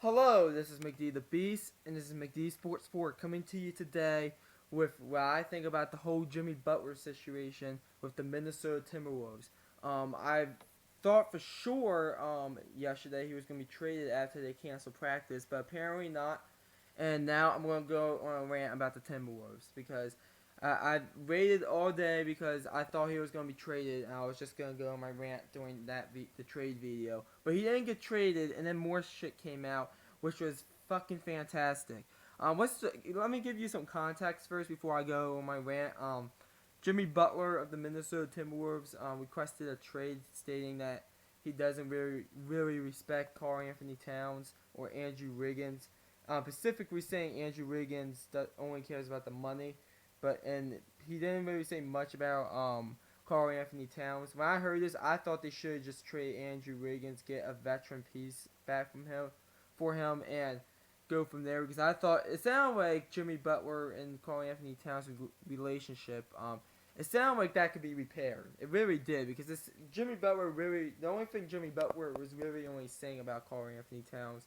Hello, this is McD the Beast, and this is McD Sports Sport coming to you today with what I think about the whole Jimmy Butler situation with the Minnesota Timberwolves. I thought for sure yesterday he was going to be traded after they canceled practice, but apparently not. And now I'm going to go on a rant about the Timberwolves because I waited all day because I thought he was going to be traded, and I was just going to go on my rant during the trade video. But he didn't get traded, and then more shit came out, which was fucking fantastic. Let me give you some context first before I go on my rant. Jimmy Butler of the Minnesota Timberwolves requested a trade stating that he doesn't really respect Karl Anthony Towns or Andrew Wiggins. Specifically saying Andrew Wiggins only cares about the money, and he didn't really say much about Karl Anthony Towns. When I heard this, I thought they should just trade Andrew Wiggins, get a veteran piece back for him, and go from there. Because I thought it sounded like Jimmy Butler and Karl Anthony Towns' relationship. It sounded like that could be repaired. It really did, because the only thing Jimmy Butler was really only saying about Karl Anthony Towns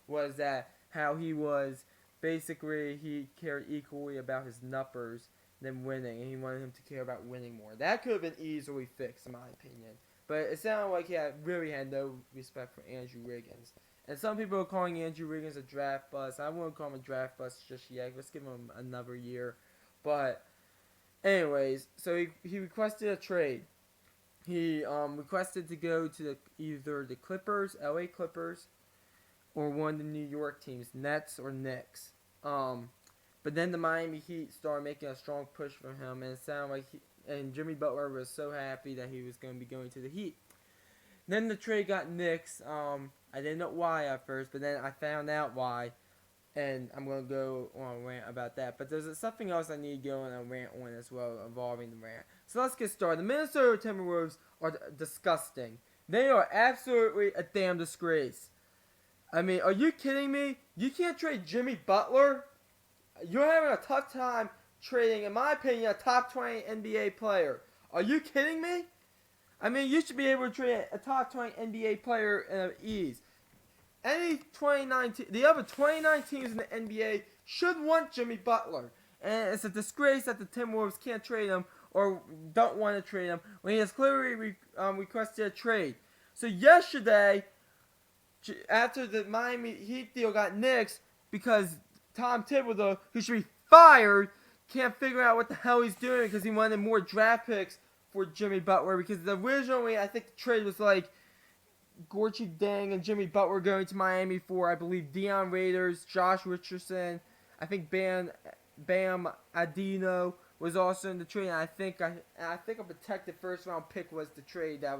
was that how he was basically he cared equally about his numbers than winning, and he wanted him to care about winning more. That could have been easily fixed, in my opinion. But it sounded like he really had no respect for Andrew Wiggins. And some people are calling Andrew Wiggins a draft bust. I wouldn't call him a draft bust just yet. Let's give him another year. But anyways, so he requested a trade. He requested to go to either the Clippers, LA Clippers, or one of the New York teams, Nets or Knicks. But then the Miami Heat started making a strong push for him, and it sounded like Jimmy Butler was so happy that he was going to be going to the Heat. Then the trade got Knicks. I didn't know why at first, but then I found out why, and I'm going to go on a rant about that. But there's something else I need to go on a rant on as well involving the rant. So let's get started. The Minnesota Timberwolves are disgusting. They are absolutely a damn disgrace. I mean, are you kidding me? You can't trade Jimmy Butler? You're having a tough time trading, in my opinion, a top 20 NBA player. Are you kidding me? I mean, you should be able to trade a top 20 NBA player in ease. The other 29 teams in the NBA should want Jimmy Butler. And it's a disgrace that the Timberwolves can't trade him or don't want to trade him when he has clearly requested a trade. So yesterday, after the Miami Heat deal got nixed because Tom Thibodeau, who should be fired, can't figure out what the hell he's doing because he wanted more draft picks for Jimmy Butler. Because originally, I think the trade was like Gorgie Dang and Jimmy Butler going to Miami for, I believe, Deion Raiders, Josh Richardson. I think Bam Adino was also in the trade. And I think a protected first round pick was the trade that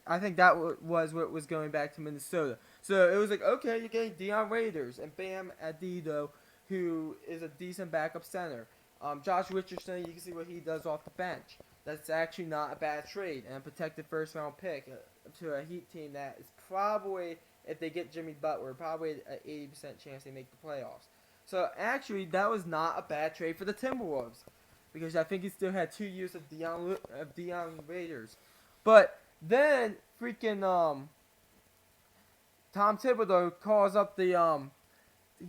I think that was what was going back to Minnesota. So it was like, okay, you're getting Deion Raiders and Bam Adino, who is a decent backup center. Josh Richardson, you can see what he does off the bench. That's actually not a bad trade. And a protected first round pick to a Heat team that is probably, if they get Jimmy Butler, probably an 80% chance they make the playoffs. So actually, that was not a bad trade for the Timberwolves, because I think he still had 2 years of Deion Raiders. But then freaking Tom Thibodeau calls up the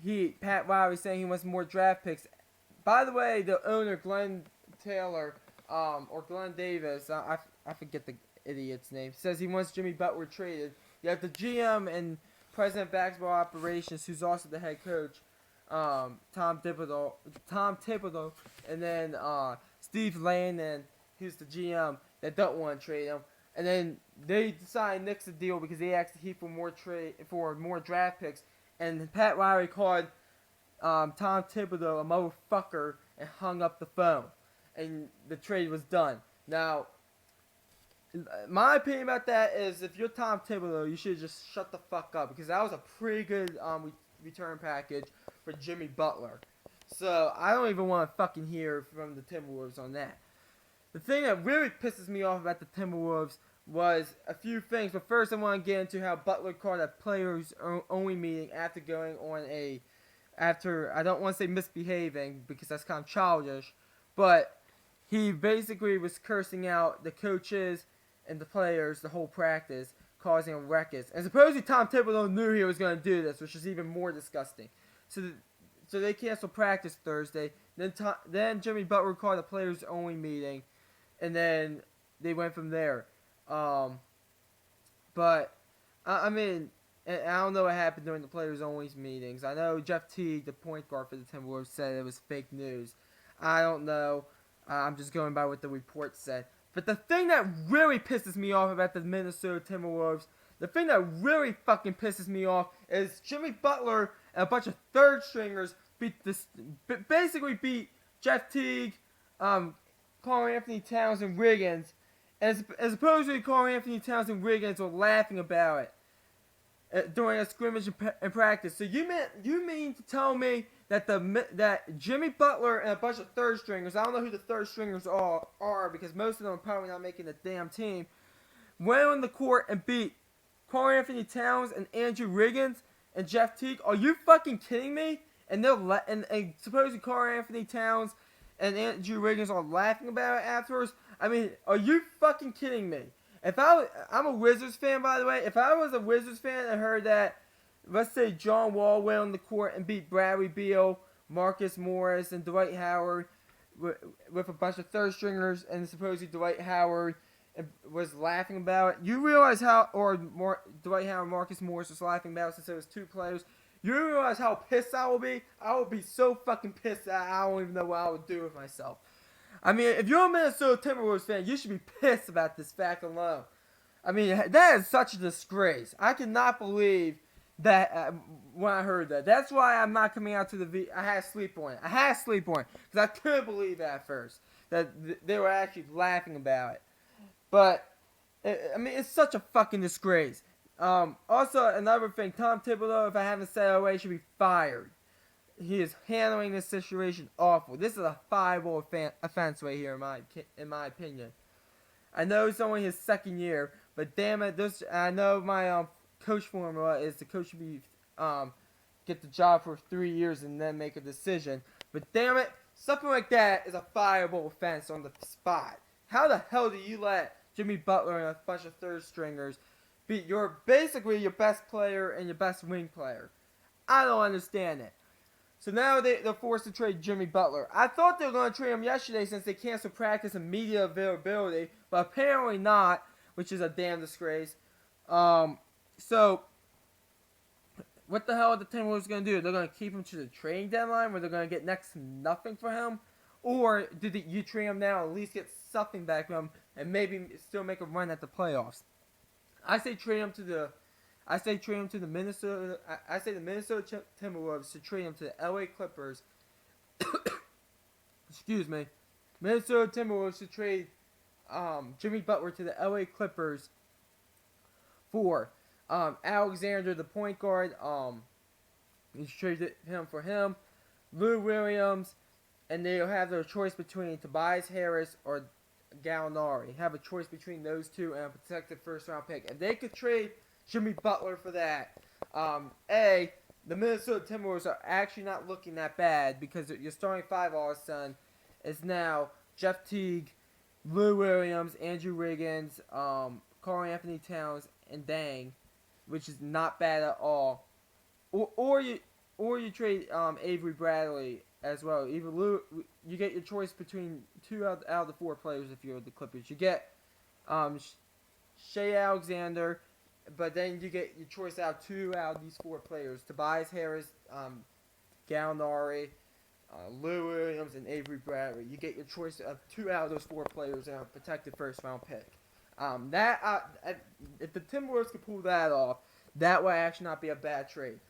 Heat, Pat Riley, saying he wants more draft picks. By the way, the owner, Glenn Taylor, or Glenn Davis, I forget the idiot's name, says he wants Jimmy Butler traded. You have the GM and president of basketball operations, who's also the head coach, Tom Thibodeau, and then Steve Landon, who's the GM, that don't want to trade him. And then they decide to nix the deal because they asked the Heat for more draft picks. And Pat Riley called Tom Thibodeau a motherfucker and hung up the phone. And the trade was done. Now, my opinion about that is, if you're Tom Thibodeau, you should just shut the fuck up, because that was a pretty good return package for Jimmy Butler. So I don't even want to fucking hear from the Timberwolves on that. The thing that really pisses me off about the Timberwolves was a few things. But first, I want to get into how Butler called a players-only meeting after going on I don't want to say misbehaving, because that's kind of childish, but he basically was cursing out the coaches and the players the whole practice, causing a ruckus. And supposedly Tom Thibodeau knew he was going to do this, which is even more disgusting. So they canceled practice Thursday. Then Jimmy Butler called a players only meeting, and then they went from there. But I mean, I don't know what happened during the players only meetings. I know Jeff Teague, the point guard for the Timberwolves, said it was fake news. I don't know. I'm just going by what the report said. But the thing that really pisses me off about the Minnesota Timberwolves, the thing that really fucking pisses me off is Jimmy Butler and a bunch of third stringers basically beat Jeff Teague, Karl Anthony Towns, and Wiggins. As opposed Karl Anthony Towns and Wiggins were laughing about it during a scrimmage in practice. So you mean to tell me that that Jimmy Butler and a bunch of third stringers, I don't know who the third stringers are because most of them are probably not making the damn team, went on the court and beat Karl Anthony Towns and Andrew Wiggins and Jeff Teague? Are you fucking kidding me? And supposedly Karl Anthony Towns and Andrew Wiggins are laughing about it afterwards. I mean, are you fucking kidding me? I'm a Wizards fan, by the way. If I was a Wizards fan and heard that, let's say John Wall went on the court and beat Bradley Beal, Marcus Morris, and Dwight Howard with a bunch of third stringers, and supposedly Dwight Howard was laughing about it. You realize Dwight Howard and Marcus Morris was laughing about it since it was two players. You realize how pissed I will be? I will be so fucking pissed that I don't even know what I would do with myself. I mean, if you're a Minnesota Timberwolves fan, you should be pissed about this fact alone. I mean, that is such a disgrace. I cannot believe that when I heard that. That's why I'm not coming out to the I had to sleep on it. Because I couldn't believe at first that they were actually laughing about it. But, I mean, it's such a fucking disgrace. Also, another thing, Tom Thibodeau, if I haven't said it already, should be fired. He is handling this situation awful. This is a fireable offense right here, in my opinion. I know it's only his second year, but damn it, I know my coach formula is the coach should be get the job for 3 years and then make a decision. But damn it, something like that is a fireable offense on the spot. How the hell do you let Jimmy Butler and a bunch of third stringers beat basically your best player and your best wing player? I don't understand it. So now they're forced to trade Jimmy Butler. I thought they were going to trade him yesterday since they canceled practice and media availability, but apparently not, which is a damn disgrace. So, what the hell are the Timberwolves going to do? They're going to keep him to the trading deadline where they're going to get next to nothing for him? Or did you trade him now and at least get something back from him and maybe still make a run at the playoffs? I say trade him to the Minnesota. I say the Minnesota Timberwolves should trade him to the LA Clippers. Excuse me. Minnesota Timberwolves should trade Jimmy Butler to the LA Clippers for Alexander, the point guard. You should trade him for him. Lou Williams, and they'll have their choice between Tobias Harris or Gallinari. Have a choice between those two and a protected first-round pick. If they could trade Jimmy Butler for that, the Minnesota Timberwolves are actually not looking that bad because your starting five all of a sudden is now Jeff Teague, Lou Williams, Andrew Wiggins, Karl Anthony Towns, and Dang, which is not bad at all. Or you trade Avery Bradley as well. Either you get your choice between two out of the four players if you're the Clippers. You get Shea Alexander, but then you get your choice out two out of these four players: Tobias Harris, Gallinari, Lou Williams, and Avery Bradley. You get your choice of two out of those four players and a protected first-round pick. If the Timberwolves could pull that off, that would actually not be a bad trade.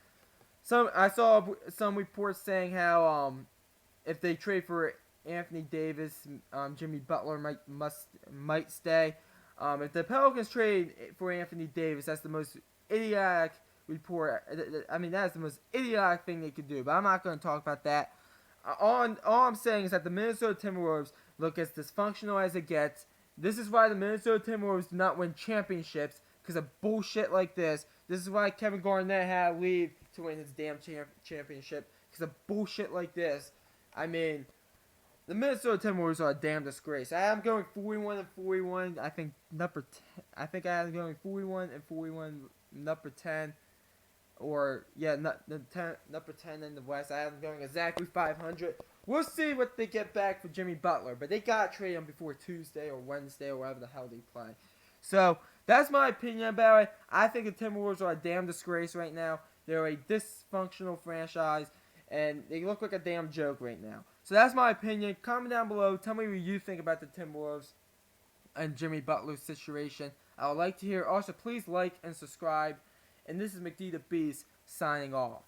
I saw some reports saying how if they trade for Anthony Davis, Jimmy Butler might stay. If the Pelicans trade for Anthony Davis, that's the most idiotic report. I mean, that's the most idiotic thing they could do. But I'm not going to talk about that. All I'm saying is that the Minnesota Timberwolves look as dysfunctional as it gets. This is why the Minnesota Timberwolves do not win championships, because of bullshit like this. This is why Kevin Garnett had to leave to win his damn championship, because of bullshit like this. I mean, The Minnesota Timberwolves are a damn disgrace. I am going 41 and 41. I think number 10, I think I am going 41 and 41. Number 10, or yeah, number 10 in the West. I am going exactly 500. We'll see what they get back for Jimmy Butler, but they got to trade him before Tuesday or Wednesday or whatever the hell they play. So that's my opinion about it. I think the Timberwolves are a damn disgrace right now. They're a dysfunctional franchise, and they look like a damn joke right now. So that's my opinion. Comment down below. Tell me what you think about the Timberwolves and Jimmy Butler's situation. I would like to hear. Also, please like and subscribe. And this is McD the Beast signing off.